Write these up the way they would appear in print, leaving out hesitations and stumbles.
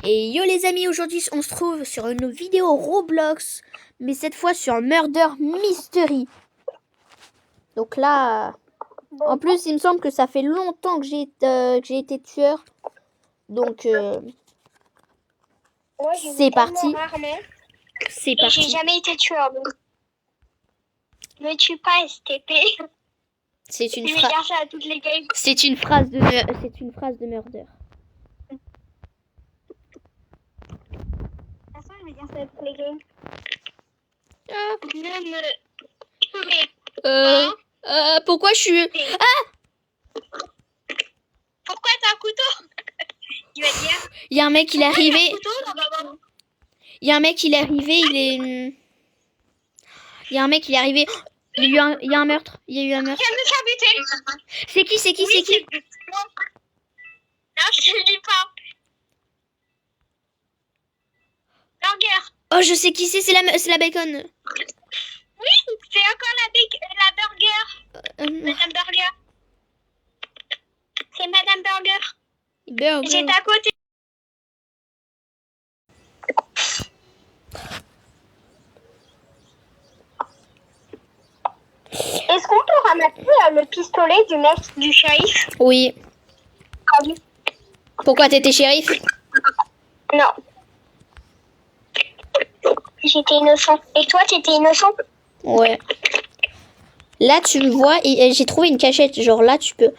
Et yo les amis, aujourd'hui on se trouve sur une vidéo Roblox, mais cette fois sur Murder Mystery. Donc là, en plus il me semble que ça fait longtemps que j'ai été tueur. Donc Ouais, c'est parti. Rarement. C'est Et parti. j'ai jamais été tueur. Donc... Me tue pas, STP. C'est une Je vais dire ça à toutes les games. C'est une phrase de Murder. De toute façon, je vais dire ça à toutes les games. Ah. Ne me tuez pas. Pourquoi je suis... Pourquoi t'as un couteau? Tu vas dire. Il y a un mec, il est arrivé. Couteau, Il y a un mec, il est arrivé, il y a un mec, il est arrivé. Il y a un meurtre. Il y a eu un meurtre. Viens me faire buter. C'est qui? C'est qui? Oui, C'est qui? Non, je te dis pas. Burger. Oh, je sais qui c'est. C'est la bacon. Oui, c'est encore la burger. Madame Burger. C'est Madame Burger. Burger. J'étais à côté. Est-ce qu'on peut ramasser le pistolet du mec du shérif? Oui. Ah oui. Pourquoi t'étais shérif? Non. J'étais innocent. Et toi, t'étais innocent? Ouais. Là, tu me vois et j'ai trouvé une cachette. Genre là, tu peux...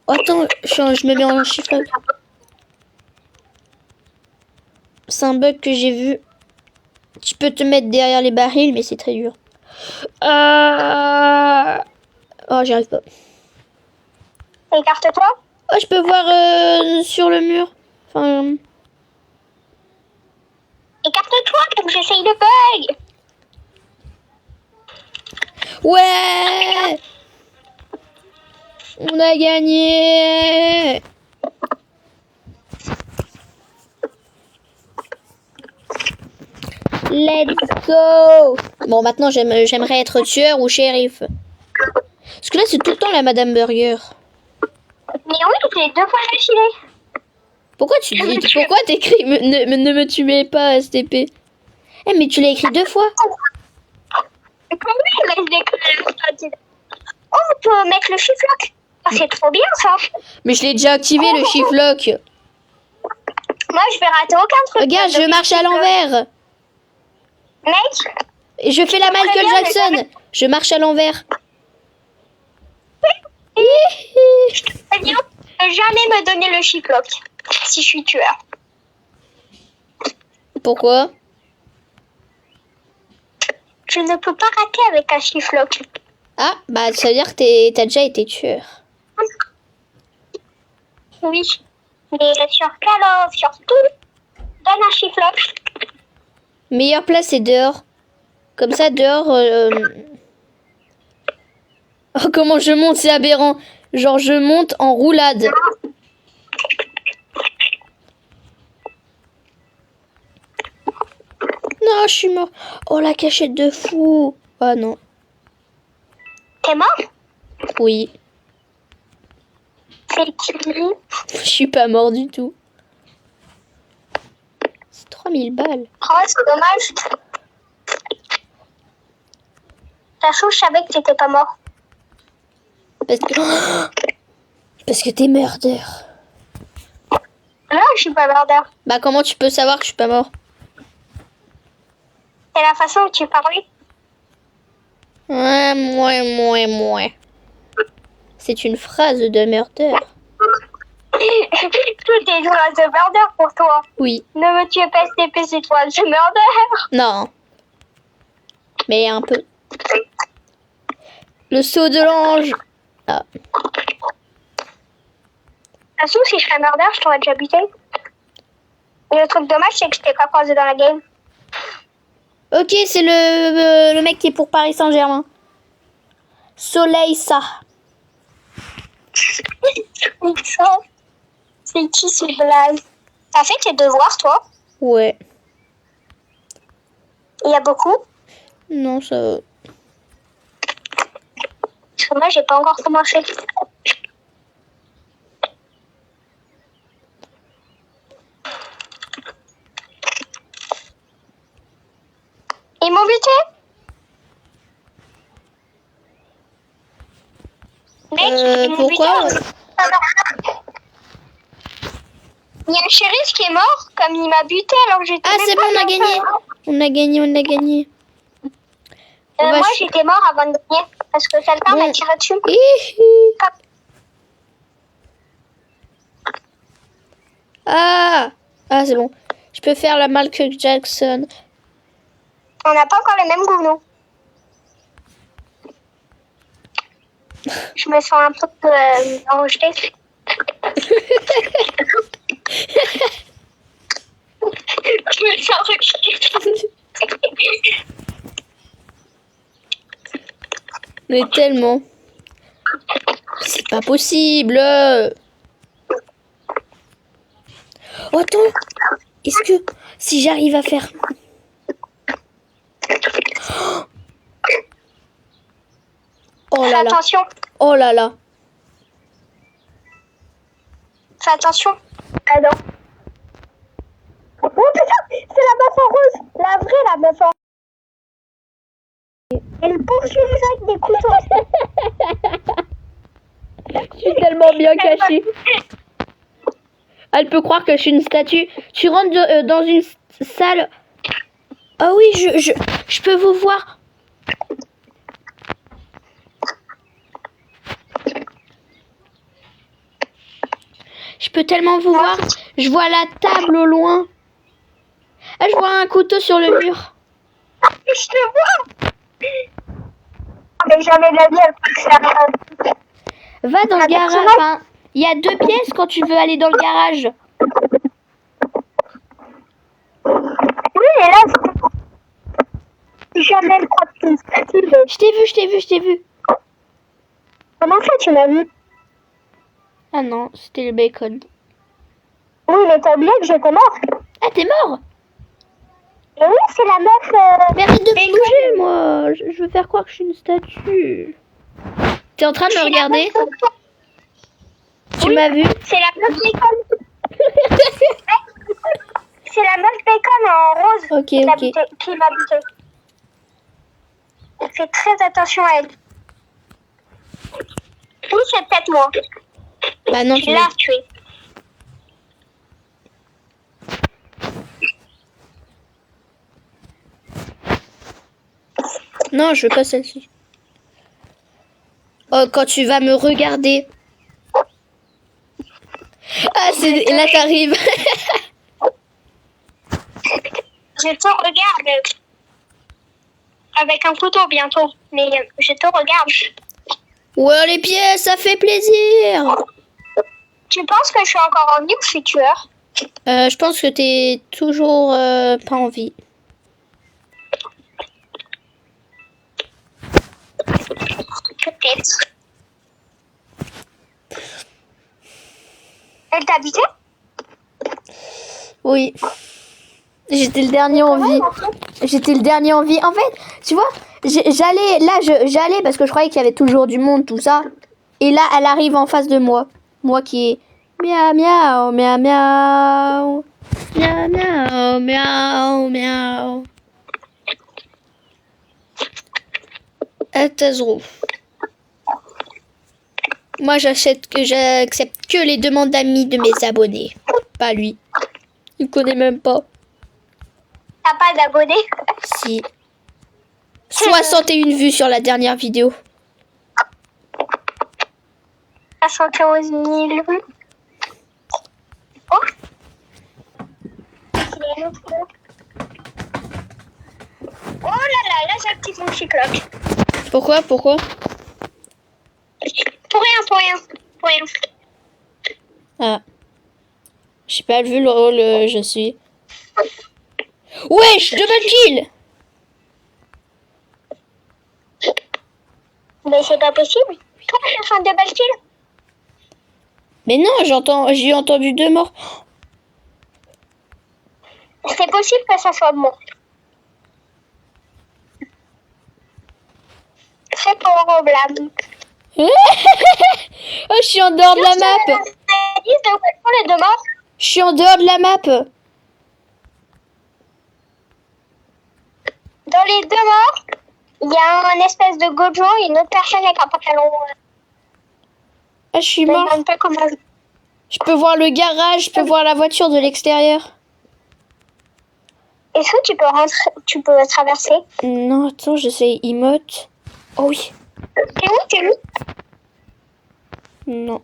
Oh, attends, je me mets en chiffre. C'est un bug que j'ai vu. Tu peux te mettre derrière les barils, mais c'est très dur. Oh, j'y arrive pas. Écarte-toi. Oh, je peux voir sur le mur. Enfin... Écarte-toi pour que j'essaye le bug. Ouais! On a gagné! Let's go! Bon, maintenant, j'aimerais être tueur ou shérif. Parce que là, c'est tout le temps la Madame Burger. Mais oui, j'ai 2 fois d'affilée. Pourquoi t'écris ne me tuez pas, STP? Eh, mais tu l'as écrit 2 fois. Comment je l'ai. Oh, on peut mettre le shift-lock. Oh, c'est trop bien, ça. Mais je l'ai déjà activé, le shift-lock. Moi, je vais rater aucun truc. Regarde, je marche à l'envers. Mec. Et je fais la Michael Jackson. Je marche à l'envers. Eh bien, jamais me donner le shift-lock si je suis tueur. Pourquoi? Je ne peux pas rater avec un shift-lock. Ah, bah ça veut dire que t'as déjà été tueur. Oui. Mais sur Call of, sur tout, donne un shift-lock. Meilleure place, c'est dehors. Comme ça, dehors... Oh, comment je monte, c'est aberrant. Genre, je monte en roulade. Non, je suis mort. Oh, la cachette de fou. Oh non. T'es mort? Oui. C'est qui? Je suis pas mort du tout. C'est 3000 balles. Oh, c'est dommage. Ta chouche, je savais que t'étais pas mort. Parce que t'es murder. Non, je suis pas murder. Bah, comment tu peux savoir que je suis pas mort? C'est la façon dont tu parlais. Ouais. C'est une phrase de murder. Tout est joué de murder pour toi. Oui. Ne me tuez pas, STP, c'est toi, c'est murder. Non. Mais un peu. Le saut de l'ange. Ah. De toute façon, si je serais murder, je t'aurais déjà buté. Et le truc dommage, c'est que je t'ai pas croisé dans la game. Ok, c'est le mec qui est pour Paris Saint-Germain. Soleil, ça. C'est qui ces blagues? T'as fait tes devoirs, toi? Ouais. Il y a beaucoup? Non, ça va. Parce que moi, j'ai pas encore commencé. Pourquoi? Il y a un shérif qui est mort, comme il m'a buté alors que j'étais Ah, même c'est bon, pas on a dans gagné. le- On a gagné, on a gagné. On va moi ch- j'étais mort avant de gagner parce que quelqu'un Bon. m'a tiré dessus. Hihi. Ah, c'est bon. Je peux faire la Michael Jackson. On n'a pas encore les mêmes goûts, nous. Je me sens un peu enregistrée. Je me sens enregistrée. Mais tellement. C'est pas possible. Oh, attends. Est-ce que si j'arrive à faire... Oh là là. Attention, Oh là là. fais attention. Ah non. Oh putain, c'est la meuf en rose. La vraie, la meuf en rose. Elle poursuit les gens avec des couteaux. Je suis tellement bien cachée. Elle peut croire que je suis une statue. Tu rentres dans une salle. Ah oui, je peux vous voir. Je peux tellement vous voir. Je vois la table au loin. Ah, je vois un couteau sur le mur. Je te vois. Mais jamais de la vie, elle peut faire Va dans le garage. Enfin, il y a 2 pièces quand tu veux aller dans le garage. Oui, et là, jamais le crois que statue. Je t'ai vu. Comment ça, tu m'as vu? Ah non, c'était le bacon. Oui, mais t'as oublié que j'étais mort. Ah, t'es mort? Et oui, c'est la meuf. Mais arrête de bouger, moi. Je veux faire croire que je suis une statue. T'es en train de me regarder? Tu m'as vu? C'est la meuf bacon. C'est la meuf bacon en rose Ok, qui m'a ok. buté. Fais très attention à elle. Oui, c'est peut-être moi. Bah non, Tu l'as tué. Non, je veux pas celle-ci. Oh, quand tu vas me regarder. Ah, c'est... Là, t'arrives. Je te regarde. Avec un couteau bientôt. Mais je te regarde. Ouais, les pièces, ça fait plaisir. Tu penses que je suis encore en vie ou je suis tueur? Je pense que t'es toujours pas en vie. Peut-être. Elle t'a buté? Oui. J'étais le dernier en vie. J'étais le dernier en vie. En fait, tu vois, j'allais parce que je croyais qu'il y avait toujours du monde, tout ça. Et là, elle arrive en face de moi. Moi qui est miaou, miaou, miaou, miaou. Miaou, miaou, miaou, miaou. Tazrou. Moi, j'accepte que les demandes d'amis de mes abonnés. Pas lui. Il connaît même pas. T'as pas d'abonnés? Si. 61 vues sur la dernière vidéo. 71 000 vues. Oh! Oh là là, là j'active mon petit clock. Pourquoi? Pour rien. Ah. J'ai pas vu le rôle, je suis. Wesh, double kill! Mais c'est pas possible. Toi, t'as fait un double kill. Mais non, j'ai entendu 2 morts. C'est possible que ça soit bon. C'est pour blâme. Oh, je suis en dehors de la map. Les deux morts. Je suis en dehors de la map. Dans les deux morts, il y a un espèce de gojo et une autre personne avec un pantalon. Ah, je suis Je me mort. demande pas comment. Je peux voir le garage, je peux voir la voiture de l'extérieur. Est-ce que tu peux rentrer, tu peux traverser? Non, attends, j'essaie emote. Oh oui. T'es où? T'es où? Non.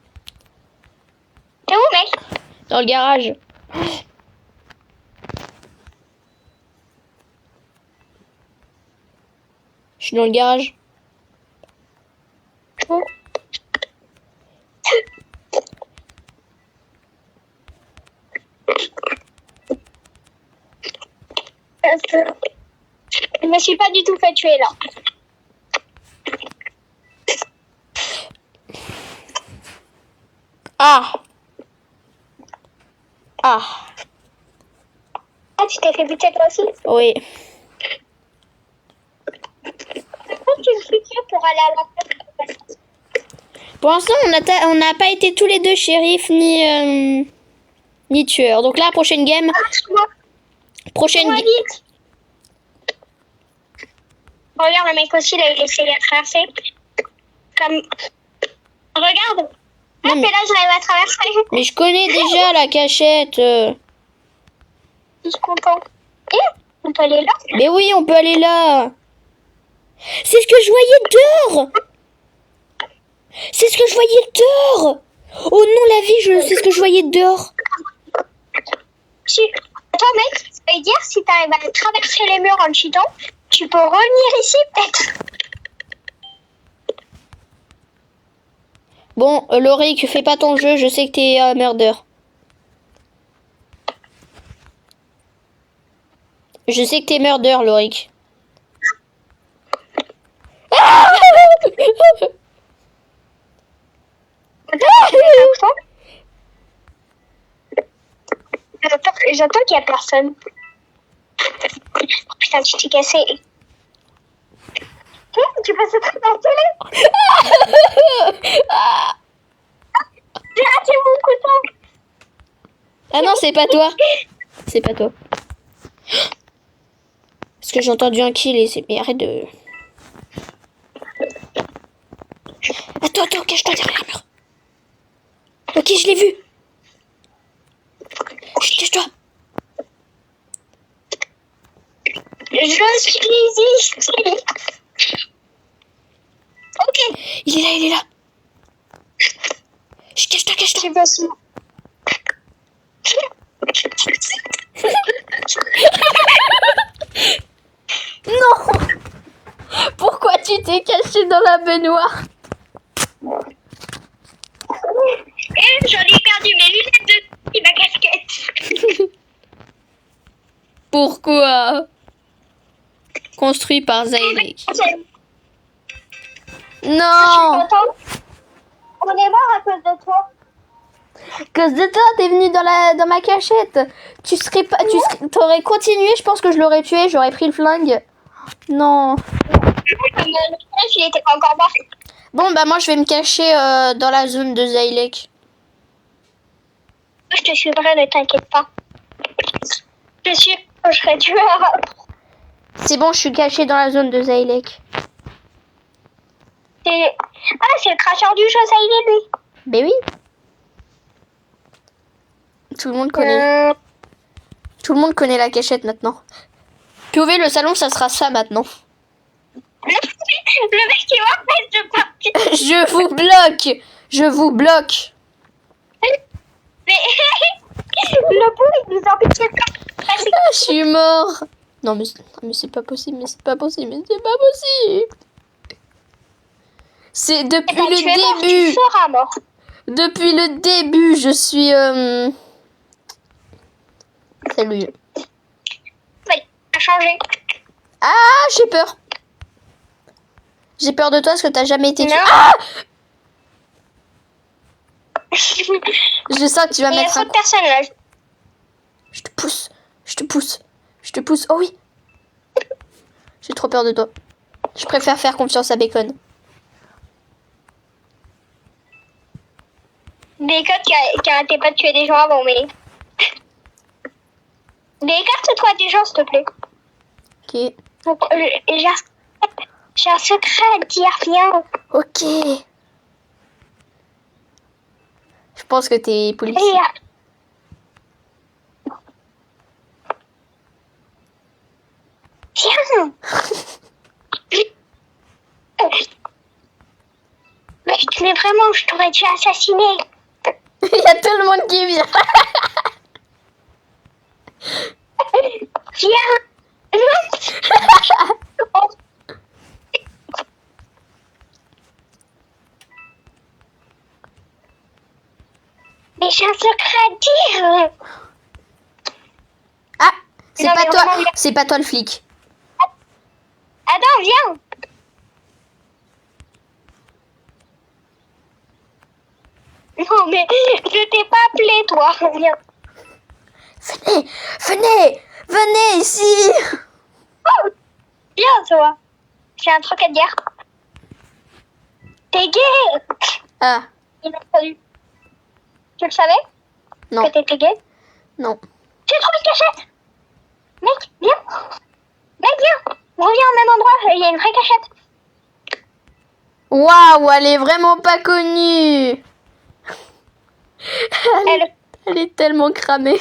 T'es où, mec? Dans le garage. Je suis dans le garage. Où? Je me suis pas du tout fait tuer là. Ah. Ah. Ah, tu t'es fait buter toi aussi? Oui. Pourquoi tu me fais tuer pour aller à la fête? Pour l'instant, on n'a pas été tous les deux shérifs ni tueurs. Donc là, prochaine game. Prochaine Moi, game. vite. Regarde, le mec aussi, il a essayé de traverser. Comme... Regarde. Non, Ah, mais- mais là, j'arrive à traverser. Mais je connais déjà la cachette. Je suis content. Et on peut aller là? Mais oui, on peut aller là. C'est ce que je voyais dehors. C'est ce que je voyais dehors. Oh non, la vie, je sais ce que je voyais dehors. Si... Attends, mec, ça veut dire si t'arrives à traverser les murs en cheatant, tu peux revenir ici, peut-être. Bon, Loric, fais pas ton jeu, je sais que t'es murder. Je sais que t'es murder, Loric. J'attends qu'il y a personne. Putain, tu t'es cassé. Tu passes le truc dans la télé? J'ai raté mon couteau. Ah non, c'est pas toi. C'est pas toi. Parce que j'ai entendu un kill et c'est... Mais arrête de... Attends, cache-toi derrière le mur. Ok, je l'ai vu. Chut, cache-toi. Je suis ici. Ok. Il est là. Chut, cache-toi. J'ai pas su. Non. Pourquoi tu t'es caché dans la baignoire? Et j'en ai perdu mes lunettes de ma casquette. Pourquoi? Construit par Zaylek. Non. On est mort à cause de toi. À cause de toi, t'es venu dans ma cachette. T'aurais continué, je pense que je l'aurais tué, j'aurais pris le flingue. Non. Il était pas encore mort. Bon, bah moi je vais me cacher dans la zone de Zaylek. Je te suivrai, ne t'inquiète pas. Je suis que je serai tueur. C'est bon, je suis caché dans la zone de Zaylek. Ah, c'est le cracheur du jeu, ça il est lui. Ben oui. Tout le monde connaît. Tout le monde connaît la cachette maintenant. POV, le salon, ça sera ça maintenant. Le mec qui m'empêche de partir. Je vous bloque. Mais le bout, il nous empêche de partir. Je suis mort. Non mais c'est pas possible, C'est depuis Quand tu es mort, le début. tu seras mort. Depuis le début, je suis... Salut. Ouais, ça a changé. Ah, j'ai peur. J'ai peur de toi parce que t'as jamais été tué. Non. Ah, je sens que tu vas Il y a mettre trop un de personnes là. Je te pousse. Oh oui. J'ai trop peur de toi. Je préfère faire confiance à Bacon. Bacon qui arrêtait pas de tuer des gens avant, mais... Mais écarte-toi des gens, s'il te plaît. Ok. Donc, j'ai un secret à te dire, viens. Ok. pense que t'es policier. Viens. Mais vraiment, je t'aurais dû assassiner. Il y a tout le monde qui vient. Viens. Mais j'ai un secret à dire. Ah, c'est Non, pas mais toi, vraiment, c'est pas toi le flic. Adam, viens. Non, mais je t'ai pas appelé, toi. Viens. Venez ici. Oh, viens, toi. J'ai un truc à te dire. T'es gay. Ah, Il m'a fallu. Tu le savais? non, Que t'étais gay? non. J'ai trouvé une cachette. Mec, viens. Mec, viens. On revient au même endroit. Il y a une vraie cachette. Waouh, elle est vraiment pas connue. Elle est tellement cramée.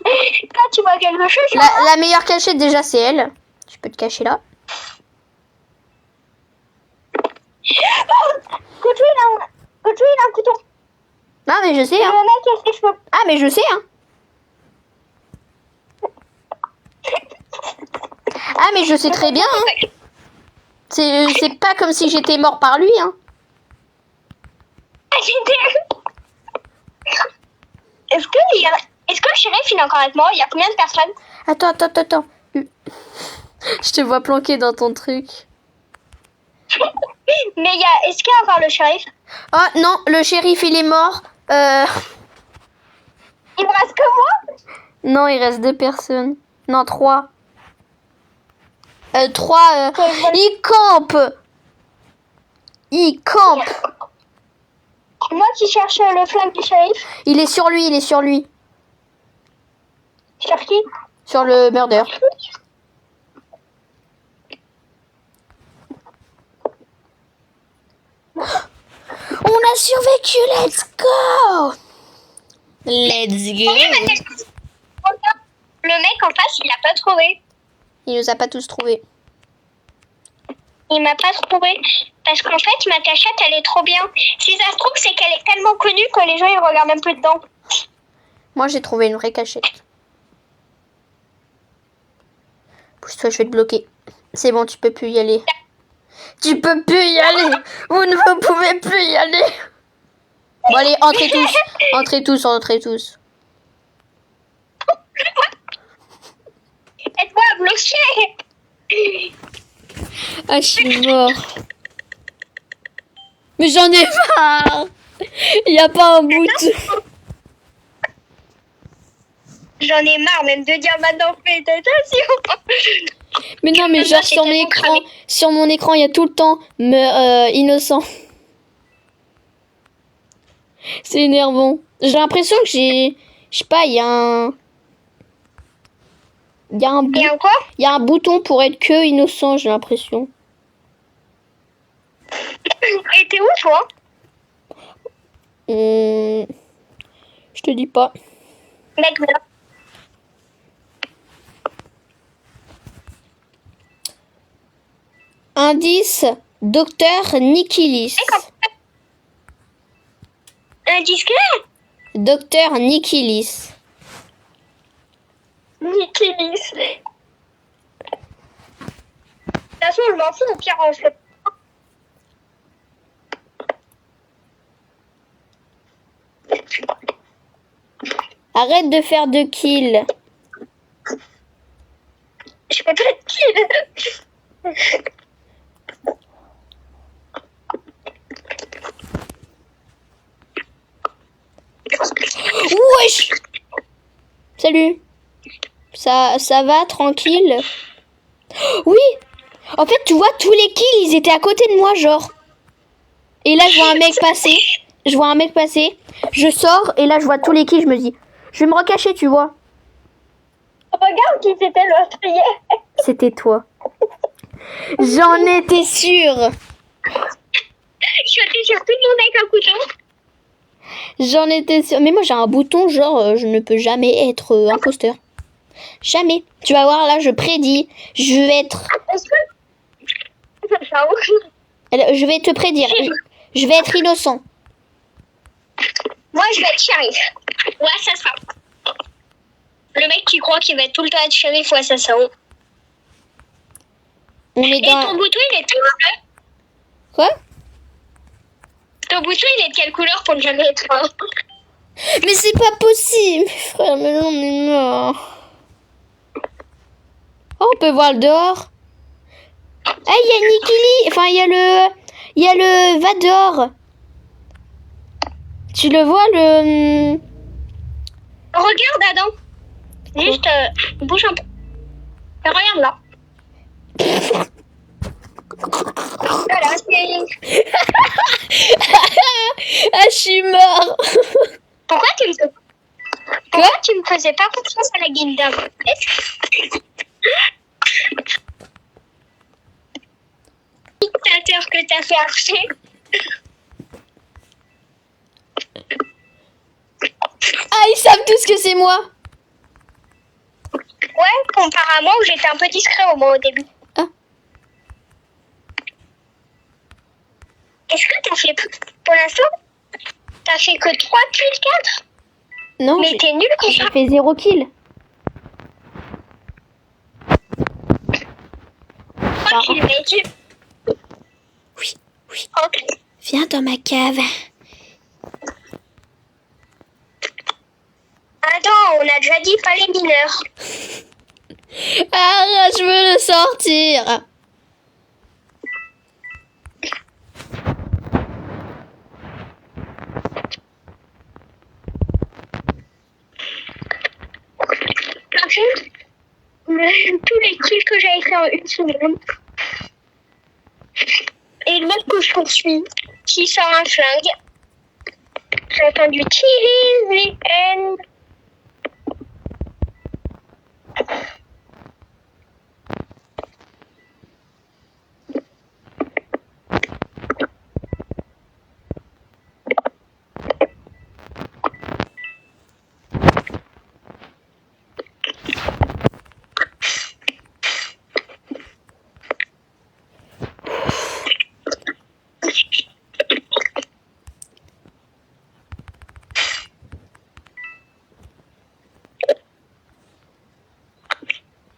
Là, tu vois quelque chose? La meilleure cachette déjà, c'est elle. Tu peux te cacher là. Couteau, il a un couteau. Non, mais je sais, Le hein. mec a ses cheveux. Ah, mais je sais, hein. Ah, mais je sais très bien, hein. C'est pas comme si j'étais mort par lui, hein. Ah, Est-ce que le shérif, il est encore avec moi? Il y a combien de personnes? Attends. Je te vois planqué dans ton truc. Mais est-ce qu'il y a encore le shérif? Oh non, le shérif, il est mort. Il me reste que moi? Non, il reste 2 personnes. Non, 3. 3. Il campe. Moi qui cherche le flingue du shérif. Il est sur lui. Sur qui? Sur le murder. On a survécu, let's go. Le mec en face, il a pas trouvé. Il nous a pas tous trouvés. Il m'a pas trouvé. Parce qu'en fait, ma cachette, elle est trop bien. Si ça se trouve, c'est qu'elle est tellement connue que les gens, ils regardent même plus dedans. Moi, j'ai trouvé une vraie cachette. Pousse-toi, je vais te bloquer. C'est bon, tu peux plus y aller. Tu peux plus y aller. Vous ne pouvez plus y aller. Bon, allez, entrez tous. Aide-moi à bloquer. Ah, je suis mort. Mais j'en ai marre. Il n'y a pas un bouton. J'en ai marre même de dire maintenant fais attention. Mais non, mais genre sur mon écran, il y a tout le temps innocent. C'est énervant. J'ai l'impression que je sais pas, il y a un quoi? Il y a un bouton pour être que innocent, j'ai l'impression. Et t'es où toi? Je te dis pas. Mec, voilà. Indice, docteur Nikilis. Indice que? Docteur Nikilis. Nikilis. De toute façon, je m'en fous, au pire, on se le... Arrête de faire de kill. Je fais pas de kill. Wesh. Salut. Ça va, tranquille? Oui. En fait, tu vois, tous les kills, ils étaient à côté de moi, genre. Et là, je vois un mec passer. Je sors, et là, je vois tous les kills, je me dis... Je vais me recacher, tu vois. Regarde qui c'était le meurtrier. C'était toi. J'en étais sûre. Je suis sur tout le monde avec un couteau. J'en étais sûre. Mais moi, j'ai un bouton, genre, je ne peux jamais être imposteur. Jamais. Tu vas voir, là, je prédis. Je vais être... Est-ce que ça fait horrible? Je vais te prédire. Je vais être innocent. Moi, je vais être shérif. Ouais, ça sera. Le mec qui croit qu'il va tout le temps être shérif, ouais, ça sera. On est Et dans... ton bouton, il est de quelle couleur? Quoi? Ton bouton, il est de quelle couleur pour ne jamais être un? Mais c'est pas possible, frère. Mais non, mais non. Oh, on peut voir le dehors. Ah, il y a Nikili. Enfin, il y a le... Il y a le Vador. Tu le vois, le... Regarde, Adam. Juste, bouge un peu. Et regarde là. Voilà, c'est... Ah, je suis mort. Pourquoi tu me faisais pas confiance à la guilde? Dictateur que t'as fait archer. Ah, ils savent tous que c'est moi. Ouais, comparé à moi où j'étais un peu discret au moins au début. Ah. Est-ce que t'as fait... Pour l'instant, t'as fait que 3 kills, 4? Non, Mais t'es nul comme ça. j'ai fait 0 kill. 3 kills, mais tu... Oui, oui. Ok. Viens dans ma cave. Attends, on a déjà dit pas les mineurs. Ah, je veux le sortir. Par contre, tous les kills que j'avais fait en une seconde. Et le mec que je poursuis, qui sort un flingue. J'ai entendu Tilly the end.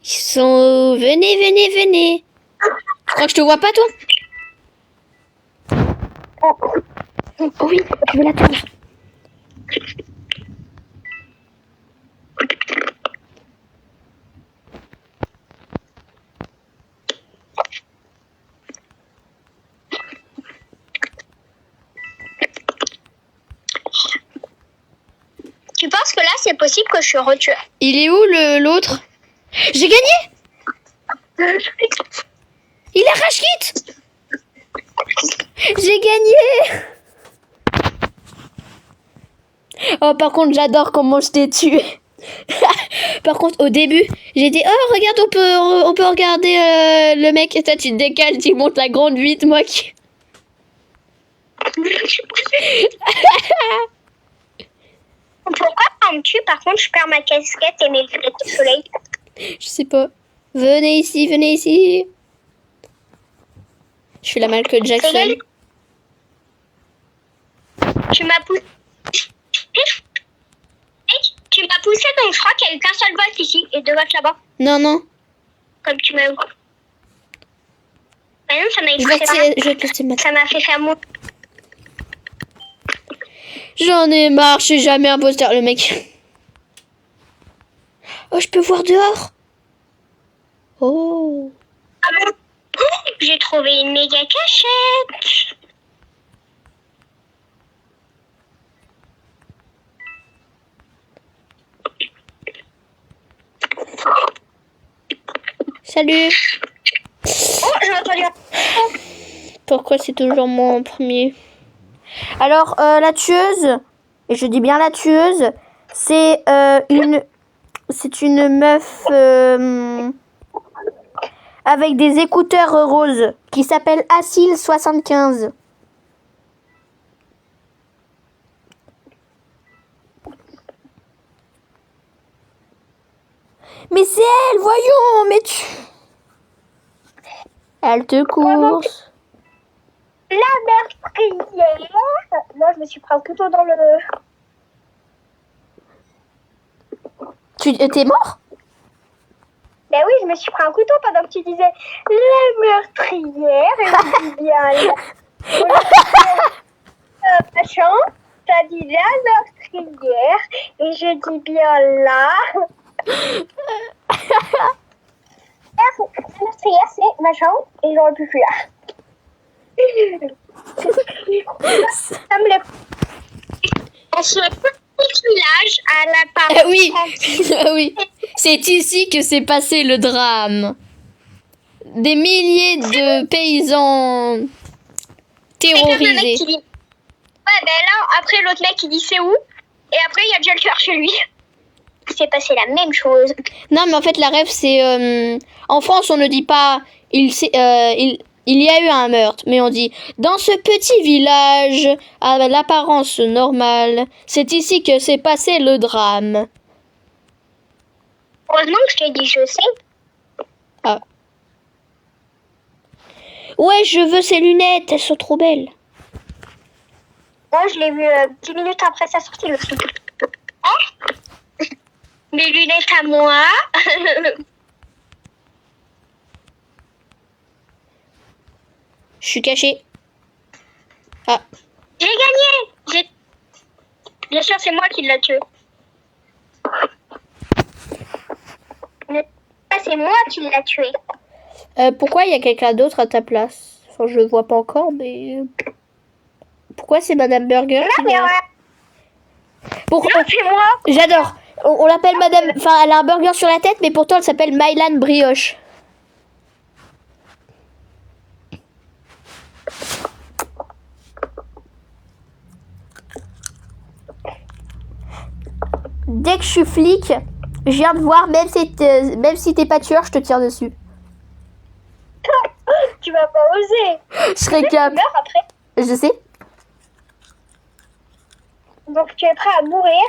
Ils sont... Venez, venez, venez. Tu crois que je te vois pas, toi? Oh oui, je veux la tour là. Tu penses que là, c'est possible que je suis retué? Il est où l'autre? J'ai gagné. Il a rage quit. J'ai gagné. Oh, par contre, j'adore comment je t'ai tué. Par contre, au début, j'ai dit, oh, regarde, on peut regarder le mec. Et toi, tu te décales, tu montes la grande vite, moi qui... Pourquoi quand on me tue, par contre, je perds ma casquette et mes lunettes de soleil? Je sais pas. Venez ici, venez ici. Je suis la Michael Jackson. Tu m'as poussé. Tu m'as poussé, donc je crois qu'il n'y a eu qu'un seul vote ici et 2 votes là-bas. Non, non. Comme tu m'as eu. Ah non, ça m'a Je vais te laisser maintenant. Ça m'a fait faire mon... J'en ai marre, je suis jamais imposteur, le mec. Oh, je peux voir dehors. Oh. Ah bon? Oh, j'ai trouvé une méga cachette. Salut. Oh, j'ai entendu. Pourquoi c'est toujours moi en premier? Alors, la tueuse, et je dis bien la tueuse, c'est une meuf avec des écouteurs roses qui s'appelle Asil75. Mais c'est elle, voyons, mais tu... Elle te course. La meurtrière. Moi, je me suis pris un couteau dans le... T'es mort? Ben oui, je me suis pris un couteau pendant que tu disais la meurtrière. Et je dis bien machin. T'as dit la meurtrière. Et je dis bien là. La meurtrière, c'est machin. Et j'aurais pu fuir. Ça me l'a... On se petit village à la part. Oui, oui. C'est ici que s'est passé le drame. Des milliers de paysans terrorisés. Dit... Ouais, ben là, après l'autre mec il dit c'est où? Et après il y a déjà le tueur chez lui. C'est passé la même chose. Non, mais en fait, la rêve, c'est... en France, on ne dit pas... Il y a eu un meurtre, mais on dit dans ce petit village à l'apparence normale, c'est ici que s'est passé le drame. Heureusement que je t'ai dit je sais. Ah. Ouais, je veux ces lunettes, elles sont trop belles. Moi, je l'ai vu 10 minutes après sa sortie le film. Hein? Mes lunettes à moi. Je suis cachée. Ah. J'ai gagné. Bien sûr, c'est moi qui l'ai tué. C'est moi qui l'ai tué. Pourquoi il y a quelqu'un d'autre à ta place? Enfin, je le vois pas encore, mais... Pourquoi c'est Madame Burger? Non, mais Pourquoi? non, c'est moi. J'adore. On l'appelle Madame... Enfin, elle a un burger sur la tête, mais pourtant elle s'appelle Mylan Brioche. Dès que je suis flic, je viens de voir, même si t'es pas tueur, je te tire dessus. Tu vas pas oser. Je serais cap. Tu meurs après. Je sais. Donc tu es prêt à mourir.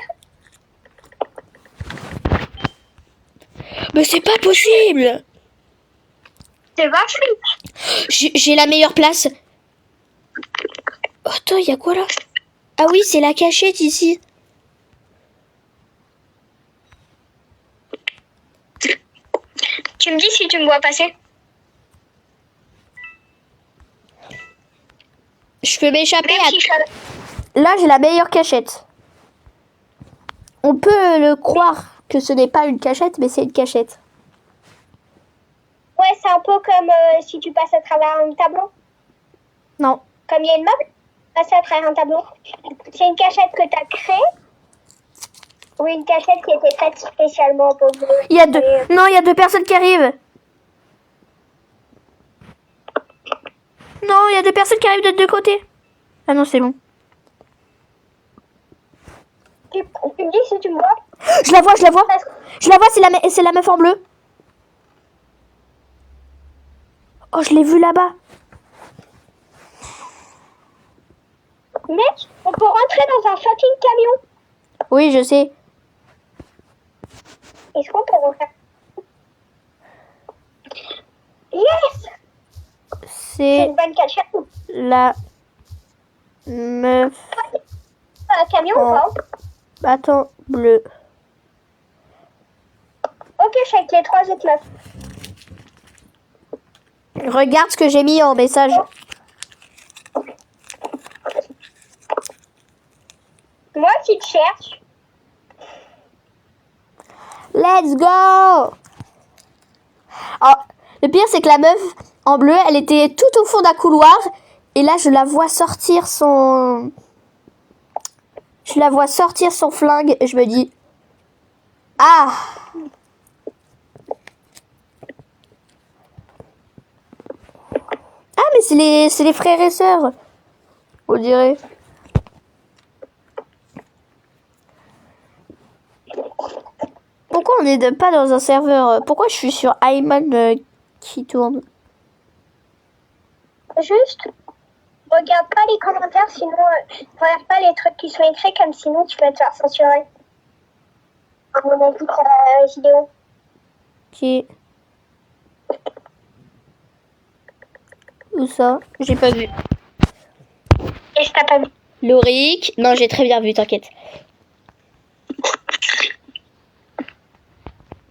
Mais c'est pas possible. C'est pas flic. J'ai la meilleure place. Oh, attends, il y a quoi là? Ah oui, c'est la cachette ici. Tu me dis si tu me vois passer. Je peux m'échapper Même à... si Là, j'ai la meilleure cachette. On peut le croire que ce n'est pas une cachette, mais c'est une cachette. Ouais, c'est un peu comme si tu passes à travers un tableau. Non. Comme il y a une meuble, passer à travers un tableau. C'est une cachette que tu as créée ou une cachette qui était faite spécialement pour vous? Il y a deux... Non, il y a deux personnes qui arrivent. Non, il y a deux personnes qui arrivent de deux côtés. Ah non, c'est bon. Tu me dis si tu me vois? Je la vois, je la vois. Je la vois, c'est la meuf en bleu. Oh, je l'ai vue là-bas. Mec, on peut rentrer dans un fucking camion. Oui, je sais. Est-ce qu'on peut rentrer? Yes! C'est C'est une bonne cachette. la meuf Un camion ou pas? bâton bleu. Ok, je suis avec les trois autres meufs. Regarde ce que j'ai mis en message. Moi qui te cherche. Let's go! Oh, le pire, c'est que la meuf en bleu, elle était tout au fond d'un couloir. Et là, je la vois sortir son... Je la vois sortir son flingue et je me dis... Ah! Ah, mais c'est les frères et sœurs. On dirait. Pourquoi on n'est pas dans un serveur? Pourquoi je suis sur Ayman qui tourne? Juste, regarde pas les commentaires, sinon, regarde pas les trucs qui sont écrits, comme sinon tu vas te faire censurer. À mon avis, pour la vidéo. Ok. Où ça? J'ai pas vu. Et je t'ai pas vu. Lauric. Non, j'ai très bien vu, t'inquiète.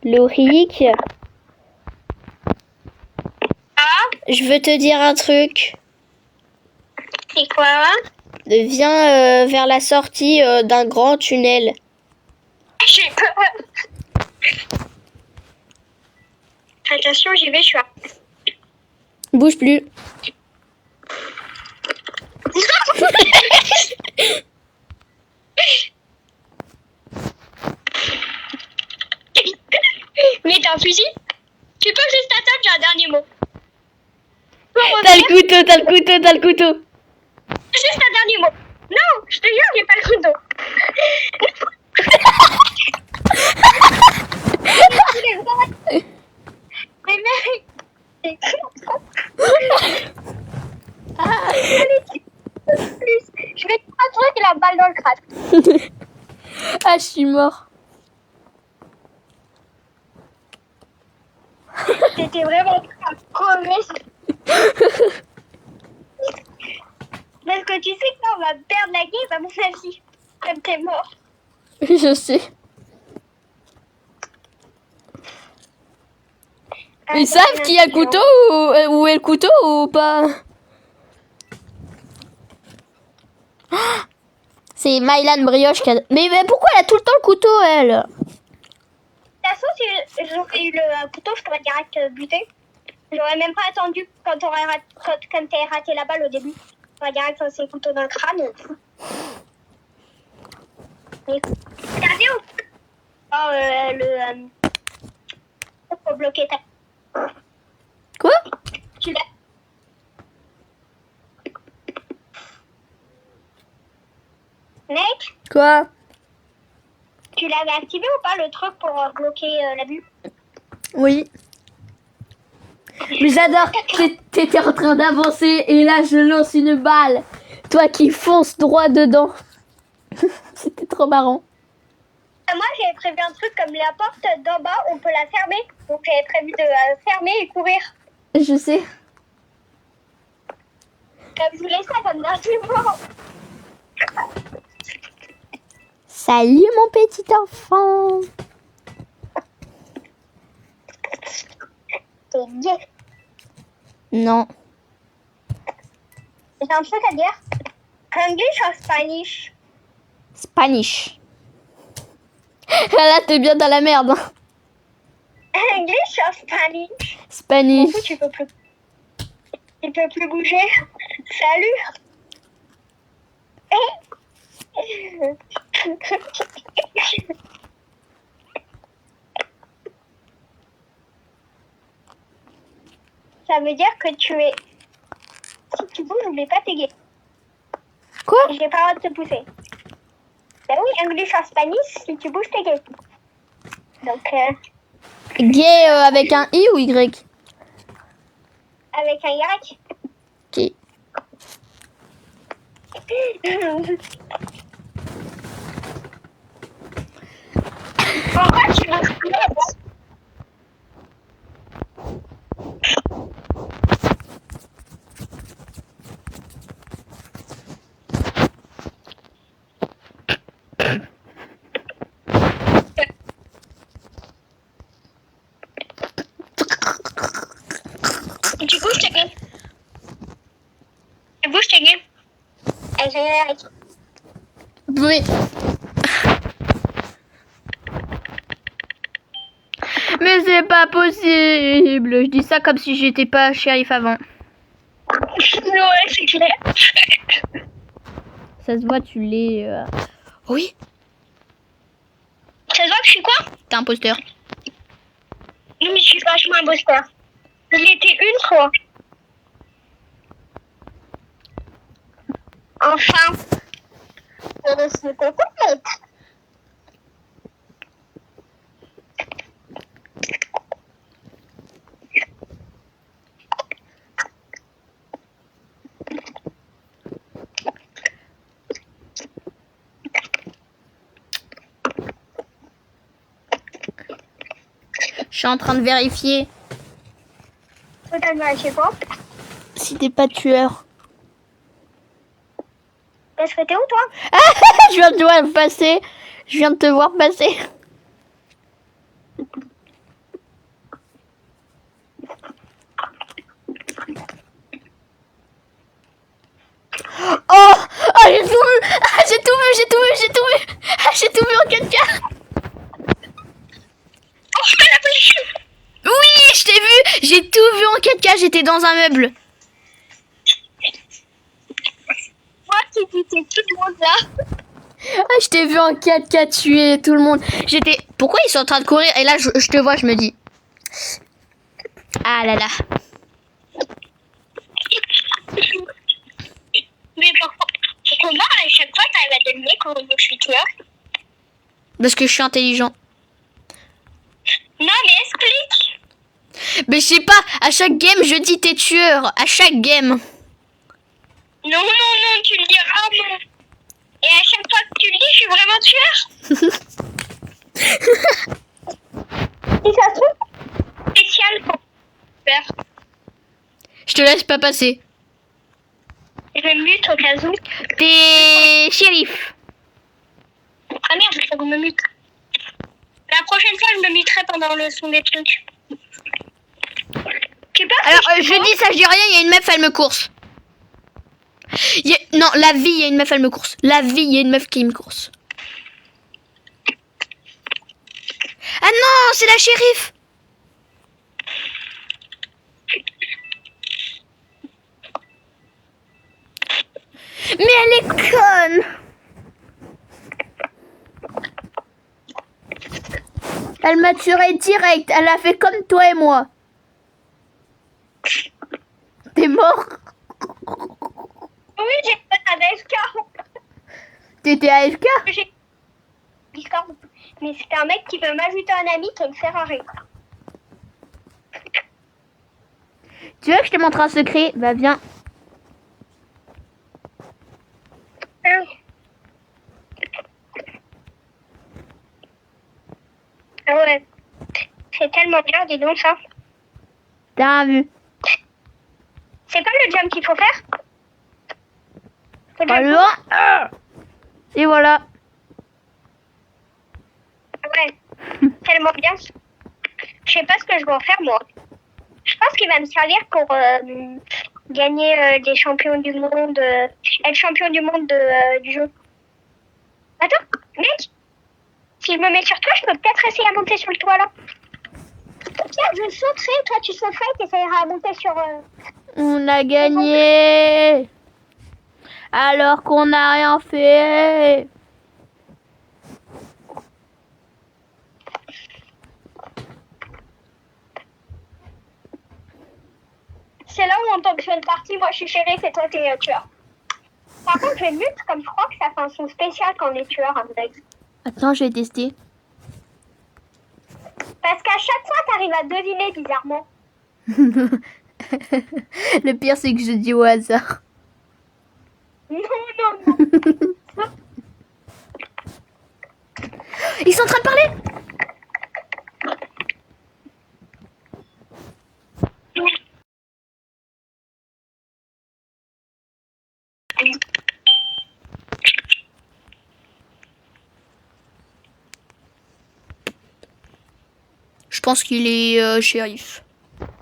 Lauric. Ah, Je veux te dire un truc. c'est quoi? Viens vers la sortie d'un grand tunnel. J'ai peur. Attention, j'y vais, je suis à... Bouge plus. Mais t'as un fusil? Tu peux juste attendre, j'ai un dernier mot. Tu peux T'as revenir? le couteau, t'as le couteau, t'as le couteau. Juste un dernier mot. Non, je te jure, j'ai pas le couteau. Mais mec, allez, plus. Je vais te montrer la balle dans le crâne. Ah, je suis mort. C'était vraiment crevé. Parce que tu sais que là, on va perdre la game à mon avis. Comme t'es mort. Je sais. Ils savent qu'il y a le couteau ou où est le couteau ou pas? Ah, c'est Mylan Brioche qui a... Mais pourquoi elle a tout le temps le couteau, elle? De toute façon, si j'aurais eu le couteau, je t'aurais direct buté. J'aurais même pas attendu quand t'as raté la balle au début. J'aurais direct lancé le couteau dans le crâne. Regardez où faut bloquer ta... Quoi? Tu l'as... Mec, Quoi? tu l'avais activé ou pas le truc pour bloquer la vue? Oui. Mais j'adore. T'étais en train d'avancer et là je lance une balle. Toi qui fonces droit dedans. C'était trop marrant. Moi, j'avais prévu un truc comme la porte d'en bas, on peut la fermer. Donc, j'avais prévu de fermer et courir. Je sais. Je voulais ça comme argument. Salut mon petit enfant. C'est gay. Non. J'ai un truc à dire. English or Spanish? Spanish. Là t'es bien dans la merde. Hein. English or Spanish? Spanish. Du coup, tu peux plus bouger. Salut. Ça veut dire que tu es... Si tu bouges, n'oublie pas tes gays. Quoi? J'ai pas le droit de te pousser. Ben oui, English or Spanish, si tu bouges, t'es gay. Donc, Gay avec un I ou Y? avec un Y. Ok. Pourquoi tu veux... Tu bouges, t'es gay. Tu bouges, t'es gay. Avec un Y. Oui. Mais c'est pas possible. Je dis ça comme si j'étais pas shérif avant. Ouais, c'est clair. Ça se voit, tu l'es. Oui. Ça se voit que je suis quoi? T'es imposteur. Non, mais je suis vachement imposteur. Je l'ai été une fois. Enfin. C'était complète. Je suis en train de vérifier T'as vérifié quoi? si t'es pas tueur. Est-ce que t'es où, toi? Je viens de te voir passer. Je viens de te voir passer. Oh, j'ai tout vu. Ah, j'ai tout vu. Ah, j'ai tout vu en 4K. Oh, je fais la police. Oui, je t'ai vu. J'ai tout vu en 4K. J'étais dans un meuble. Moi qui butais tout le monde là. Ah, je t'ai vu en 4K tuer tout le monde. J'étais... Pourquoi ils sont en train de courir? Et là, je te vois, je me dis... Ah là là. Mais pourquoi à chaque fois t'arrives à deviner quand je suis tueur? Parce que je suis intelligent. Non, mais explique. Mais je sais pas, à chaque game, je dis t'es tueur. À chaque game. Non, tu le dis rarement. Et à chaque fois que tu le dis, je suis vraiment tueur. Si ça se trouve, spécial quand tueur. Je te laisse pas passer. Je me mute au cas où. T'es shérif. Ah merde, il faut que je me mute. La prochaine fois, je me muterai pendant le son des trucs. Tu peux Alors, je dis ça, je dis rien, il y a une meuf, elle me course. Non, la vie, il y a une meuf, elle me course. La vie, il y a une meuf qui me course. Ah non, c'est la shérif. Mais elle est conne. Elle m'a tué direct. Elle a fait comme toi et moi. T'es mort? Oui, j'ai fait un AFK. T'étais AFK? J'ai Discord. Mais c'était un mec qui veut m'ajouter un ami qui me fait rire. Tu veux que je te montre un secret? Bah viens. Ah ouais. C'est tellement bien, dis donc ça. T'as vu? C'est quoi le jump qu'il faut faire? Faut le jump. Alors, et voilà. Ah ouais. Tellement bien. Je sais pas ce que je vais en faire moi. Je pense qu'il va me servir pour gagner des champions du monde, être champion du monde du jeu. Attends, mec, si je me mets sur toi, je peux peut-être essayer à monter sur le toit là. Tiens, je sauterai, toi tu sauterais et t'essayeras à monter sur... On a gagné. Alors qu'on n'a rien fait. C'est là où on tombe sur une partie, moi je suis shérif et toi t'es tueur. Par contre, je vais le mute comme je crois que ça fait un son spécial quand on est tueur, à mon avis. Attends, je vais tester. Parce qu'à chaque fois, t'arrives à deviner bizarrement. Le pire, c'est que je dis au hasard. Non. Ils sont en train de parler. Je pense qu'il est shérif.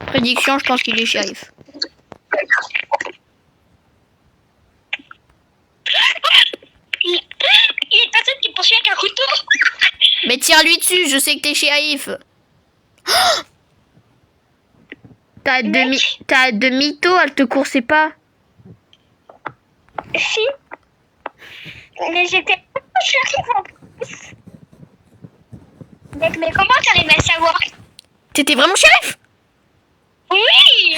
Prédiction, je pense qu'il est shérif. Il y a une personne qui poursuit avec un couteau. Mais tire-lui dessus, je sais que t'es shérif. Oh, t'as deux mythos, elle te coursait pas. Si. Mais j'étais pas shérif en plus. Mec, mais comment t'arrives à savoir? T'étais vraiment shérif? Oui.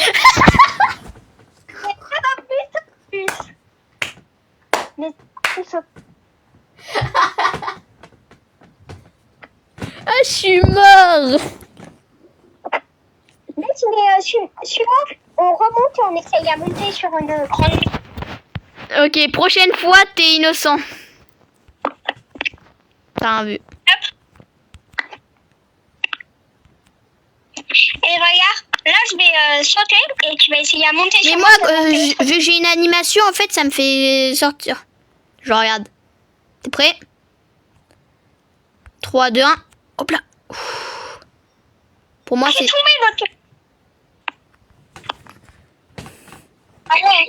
Mais Ah, je suis mort. suivant, on remonte et on essaye à monter sur une grande... Ok, prochaine fois, t'es innocent. T'as un vu. Et regarde, là je vais sauter et tu vas essayer à monter Mais sur moi, moi. vu que j'ai une animation, en fait, ça me fait sortir. Je regarde. T'es prêt? 3, 2, 1. Hop là. Ouf. Pour moi, J'ai c'est... tombé votre... Ah ouais.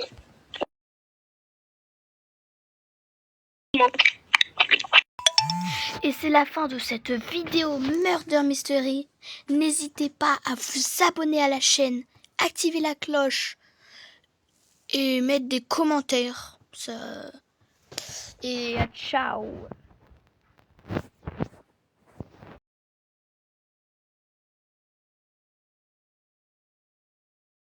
Et c'est la fin de cette vidéo Murder Mystery. N'hésitez pas à vous abonner à la chaîne, activer la cloche et mettre des commentaires. Et ciao.